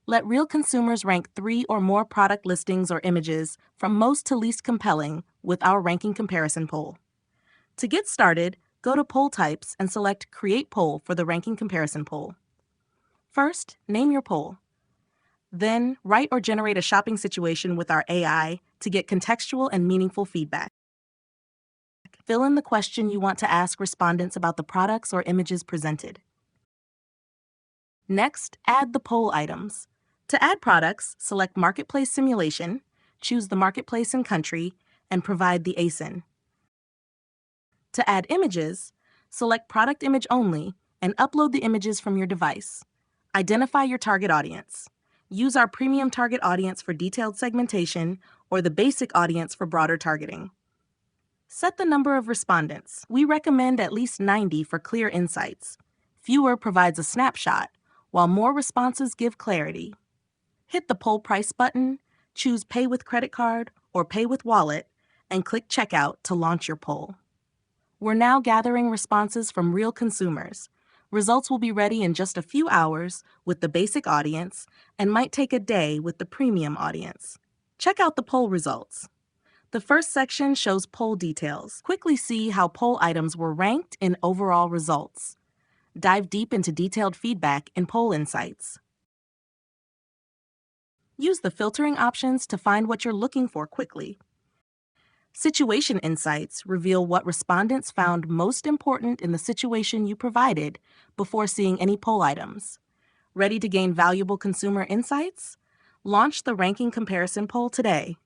Let real consumers rank 3 or more product listings or images from most to least compelling with our ranking comparison poll. To get started, go to Poll Types and select Create Poll for the ranking comparison poll. First, name your poll. Then, write or generate a shopping situation with our AI to get contextual and meaningful feedback. Fill in the question you want to ask respondents about the products or images presented. Next, add the poll items. To add products, select Marketplace Simulation, choose the marketplace and country, and provide the ASIN. To add images, select Product Image Only and upload the images from your device. Identify your target audience. Use our premium target audience for detailed segmentation or the basic audience for broader targeting. Set the number of respondents. We recommend at least 90 for clear insights. Fewer provides a snapshot, while more responses give clarity. Hit the poll price button, choose Pay with Credit Card or Pay with Wallet, and click Checkout to launch your poll. We're now gathering responses from real consumers. Results will be ready in just a few hours with the basic audience and might take a day with the premium audience. Check out the poll results. The first section shows poll details. Quickly see how poll items were ranked in overall results. Dive deep into detailed feedback in Poll Insights. Use the filtering options to find what you're looking for quickly. Situation Insights reveal what respondents found most important in the situation you provided before seeing any poll items. Ready to gain valuable consumer insights? Launch the ranking comparison poll today.